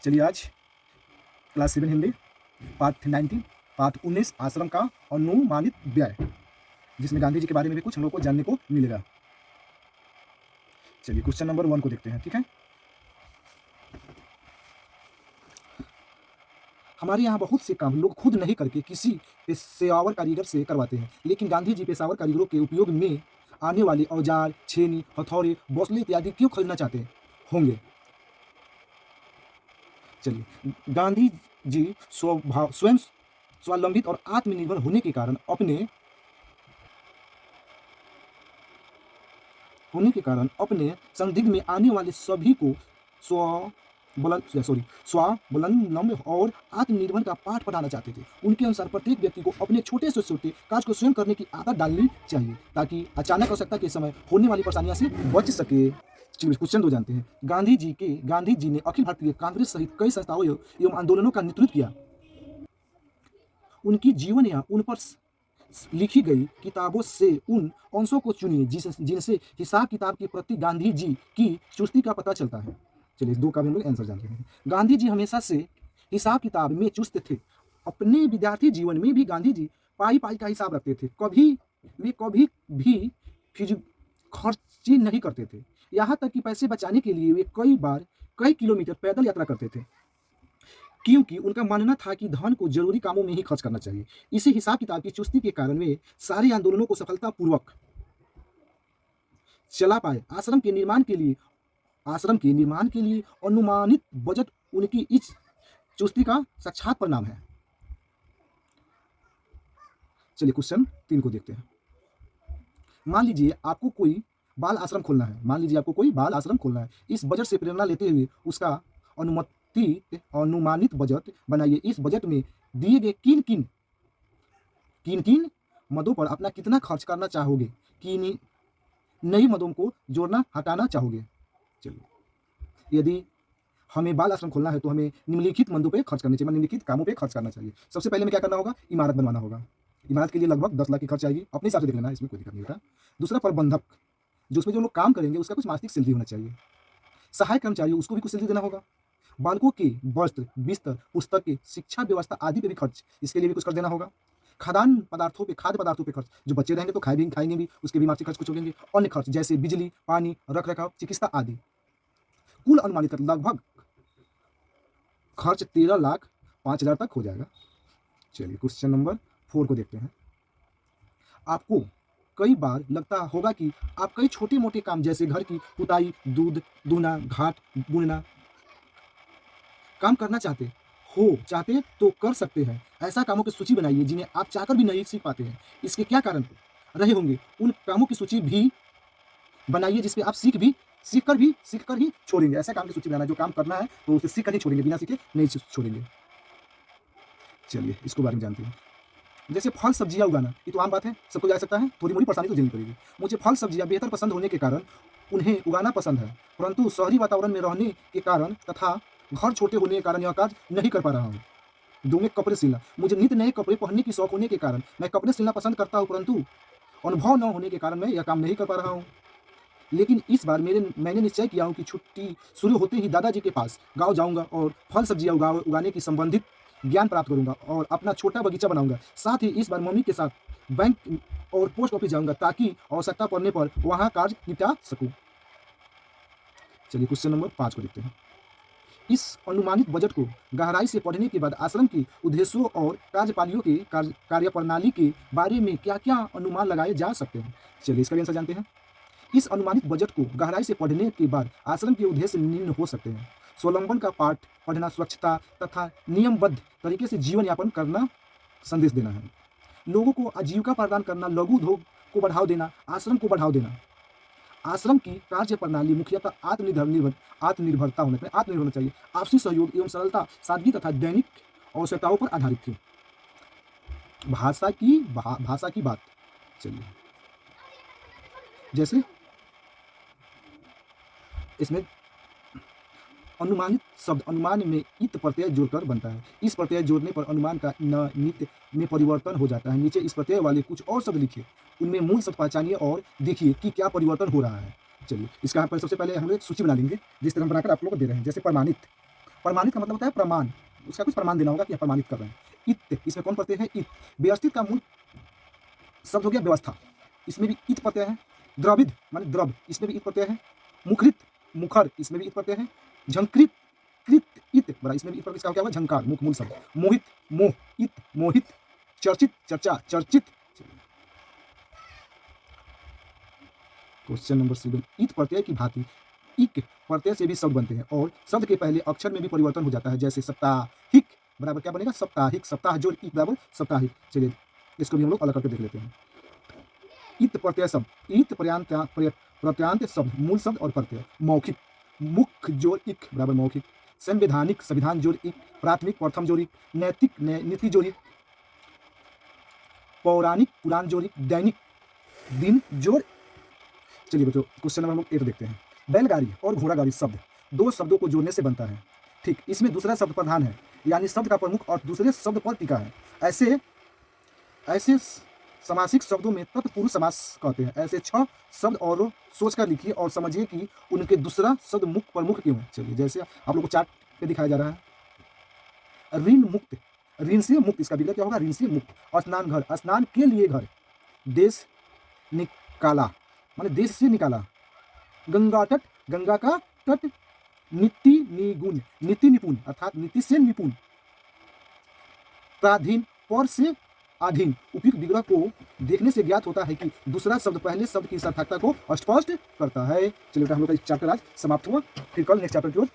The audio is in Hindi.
चलिए आज क्लास 7 हिंदी पार्ट 19 पार्ट 19 आश्रम का अनुमानित व्यय, जिसमें गांधी जी के बारे में भी कुछ हम लोग को जानने को मिलेगा। चलिए क्वेश्चन नंबर 1 को देखते हैं। ठीक है, हमारे यहाँ बहुत से काम लोग खुद नहीं करके किसी पेशेवर कारीगर से करवाते हैं, लेकिन गांधी जी पेशेवर कारीगरों के उपयोग में आने वाले औजार, छेनी, हथौड़े, बौसले इत्यादि क्यों खरीदना चाहते होंगे? चलिए, गांधी जी स्वयं स्वावलंबित और आत्मनिर्भर होने के कारण अपने संदिग्ध में आने वाले सभी को स्वावलंबन और आत्मनिर्भर का पाठ पढ़ाना चाहते थे। उनके अनुसार प्रत्येक व्यक्ति को अपने छोटे से छोटे कार्य को स्वयं करने की आदत डालनी चाहिए, ताकि अचानक आवश्यकता के समय होने वाली परेशानियों से बच सके। क्वेश्चन 2 जानते हैं। गांधी जी ने अखिल भारतीय कांग्रेस सहित कई संस्थाओं एवं आंदोलनों का नेतृत्व किया। उनकी जीवन या उन पर लिखी गई किताबों से उन अंशों को चुनिए जिनसे हिसाब किताब के प्रति गांधी जी की चुस्ती का पता चलता है। चलिए 2 का भी हम लोग आंसर जानते हैं। गांधी जी हमेशा से हिसाब किताब में चुस्त थे। अपने विद्यार्थी जीवन में भी गांधी जी पाई का हिसाब रखते थे। वे कभी भी खर्ची नहीं करते थे। यहाँ तक कि पैसे बचाने के लिए वे कई किलोमीटर पैदल यात्रा करते थे, क्योंकि उनका मानना था कि धन को जरूरी कामों में ही खर्च करना चाहिए। इसी हिसाब किताब की चुस्ती के कारण वे सारे आंदोलनों को सफलतापूर्वक चला पाए। आश्रम के निर्माण के लिए अनुमानित बजट उनकी इस चुस्ती का साक्षात परिणाम है। चलिए क्वेश्चन 3 को देखते हैं। मान लीजिए आपको कोई बाल आश्रम खोलना है। इस बजट से प्रेरणा लेते हुए उसका अनुमानित बजट बनाइए। इस बजट में दिए गए किन मदों पर अपना कितना खर्च करना चाहोगे, किन नई मदों को जोड़ना हटाना चाहोगे। चलिए, यदि हमें बाल आश्रम खोलना है तो हमें निम्नलिखित मदों पे खर्च करना चाहिए, निम्नलिखित कामों पे खर्च करना चाहिए। सबसे पहले हमें क्या करना होगा? इमारत बनवाना होगा। इमारत के लिए लगभग 10 लाख की खर्च आएगी। अपने हिसाब से देख लेना, इसमें कोई दिक्कत नहीं होता। दूसरा, प्रबंधक, उसमें जो लोग काम करेंगे उसका कुछ मासिक सैलरी होना चाहिए। सहायक कर्मचारी, उसको भी कुछ सैलरी देना होगा। बालकों के वस्त्र, बिस्तर, पुस्तकें, शिक्षा व्यवस्था आदि पे भी खर्च, इसके लिए भी कुछ कर देना होगा। खाद्य पदार्थों पे खर्च, जो बच्चे रहेंगे तो खाएंगे भी, उसके भी मासिक खर्च कुछ होंगे। अन्य खर्च जैसे बिजली, पानी, रख रखाव, चिकित्सा आदि। कुल अनुमानित लगभग खर्च 13,05,000 तक हो जाएगा। चलिए क्वेश्चन नंबर 4 को देखते हैं। आपको कई बार लगता होगा कि आप कई छोटे मोटे काम जैसे घर की पुताई, दूध दूहना, घाट बुनना काम करना चाहते तो कर सकते हैं। ऐसा कामों की सूची बनाइए जिन्हें आप चाहकर भी नहीं सीख पाते हैं। इसके क्या कारण रहे होंगे? उन कामों की सूची भी बनाइए जिसपे आप सीख कर ही छोड़ेंगे। ऐसा काम की सूची बनाना, जो काम करना है तो उसे सीख कर ही छोड़ेंगे, बिना सीखे नहीं छोड़ेंगे। चलिए इसको बारे में जानते हैं। जैसे फल सब्जियां उगाना, ये तो आम बात है, सबको जा सकता है। थोड़ी मोड़ी परेशानी तो झेलनी पड़ेगी। मुझे फल सब्जियां बेहतर पसंद होने के कारण उन्हें उगाना पसंद है, परंतु शहरी वातावरण में रहने के कारण तथा घर छोटे होने के कारण यह कार्य नहीं कर पा रहा हूँ। 2 में कपड़े सिलना, मुझे नित्य नए कपड़े पहनने की शौक होने के कारण मैं कपड़े सिलना पसंद करता हूँ, परंतु अनुभव न होने के कारण मैं यह काम नहीं कर पा रहा हूँ। लेकिन इस बार मैंने निश्चय किया हूँ कि छुट्टी शुरू होते ही दादाजी के पास गाँव जाऊँगा और फल सब्जियाँ उगाने की संबंधित ज्ञान प्राप्त करूँगा और अपना छोटा बगीचा बनाऊँगा। साथ ही इस बार मम्मी के साथ बैंक और पोस्ट ऑफिस जाऊँगा, ताकि आवश्यकता पड़ने पर वहाँ कार्य निपटा सकूँ। चलिए क्वेश्चन नंबर 5 को देखते हैं। इस अनुमानित बजट को गहराई से पढ़ने के बाद आश्रम के उद्देश्यों और कार्यपालियों के कार्यप्रणाली के बारे में क्या-क्या अनुमान लगाए जा सकते हैं। चलिए इसका आंसर जानते हैं। इस अनुमानित बजट को गहराई से पढ़ने के बाद आश्रम के उद्देश्य निम्न हो सकते हैं। स्वावलंबन का पाठ पढ़ना, स्वच्छता तथा नियमबद्ध तरीके से जीवन यापन करना संदेश देना है। लोगों को आजीविका प्रदान करना, लघु उद्योग को बढ़ावा देना, आश्रम को बढ़ावा देना। आश्रम की कार्य प्रणाली मुख्यतः आत्मनिर्भरता होना चाहिए। आपसी सहयोग एवं सरलता, सादगी तथा दैनिक आवश्यकताओं पर आधारित थी। भाषा की बात, चलिए जैसे इसमें अनुमानित शब्द अनुमान में इत प्रत्यय जोड़कर बनता है। इस प्रत्यय जोड़ने पर अनुमान का नित्य में परिवर्तन हो जाता है। नीचे इस प्रत्यय वाले कुछ और शब्द लिखिए, उनमें मूल शब्द पहचानिए और देखिए कि क्या परिवर्तन हो रहा है। चलिए इसका सबसे पहले हम लोग सूची बना लेंगे, जिस तरह हम बनाकर आप लोगों को दे रहे हैं। जैसे प्रमाणित, प्रमाणित का मतलब होता है प्रमाण, उसका कुछ प्रमाण देना होगा कि आप प्रमाणित कर रहे हैं। इत, इसमें कौन प्रत्यय है? इत। व्यवस्थित का मूल शब्द हो गया व्यवस्था, इसमें भी इत प्रत्यय है। द्रविद माने द्रव, इसमें भी इत प्रत्यय है। मुखरित, मुखर, इसमें भी इत प्रत्यय है। झंकृत, कृत, इत बड़ा, इसमें भी इत प्रत्यय, इसका क्या हुआ? झंकार, मुख मूल शब्द। मोहित, मोह, इत, मोहित। चर्चित, चर्चा, चर्चित। क्वेश्चन नंबर 7, इत प्रत्यय की भांति इक प्रत्यय से भी शब्द बनते हैं और शब्द के पहले अक्षर में भी परिवर्तन हो जाता है, जैसे साप्ताहिक बराबर क्या बनेगा? साप्ताहिक, सप्ताह जोड़ इक बराबर साप्ताहिक। चलिए इसको भी हम लोग अलग करके देख लेते हैं। इत प्रत्यय शब्द, इत प्रत्यांत शब्द, मूल शब्द और प्रत्यय। मौखिक, मुख्य जोड़ इक बराबर मौखिक। संवैधानिक, संविधान जोड़ इक। प्राथमिक, प्रथम जोड़ इक। नैतिक, नीति जोड़ इक। पौराणिक, पुराण जोड़ इक। दैनिक, दिन जोड़। चलिए बच्चों क्वेश्चन नंबर 8 देखते हैं। बैलगाड़ी और घोड़ागाड़ी शब्द दो शब्दों को जोड़ने से बनता है। ठीक, इसमें दूसरा शब्द प्रधान है, यानी शब्द का प्रमुख और दूसरे शब्द पर टिका है। ऐसे ऐसे समासिक शब्दों में तत्पुरुष समास कहते हैं। ऐसे 6 शब्द और सोचकर लिखिए और समझिए कि उनके दूसरा शब्द मुख प्रमुख क्यों है। चलिए जैसे आप लोग को चार्ट पे दिखाया जा रहा है। ऋण मुक्त, ऋण से मुक्त, इसका विग्रह क्या होगा? ऋण से मुक्त। स्नान घर, स्नान के लिए घर। देश निकाला माने देश से निकाला। गंगा तट, गंगा का तट। नीति निगुण, नीति निपुण अर्थात नीति से निपुण। प्राधीन, पर से अधीन। उपयुक्त विग्रह को देखने से ज्ञात होता है कि दूसरा शब्द पहले शब्द की सार्थकता को स्पष्ट करता है। चलिए हम लोग का चैप्टर आज समाप्त हुआ, फिर कल नेक्स्ट चैप्टर की ओर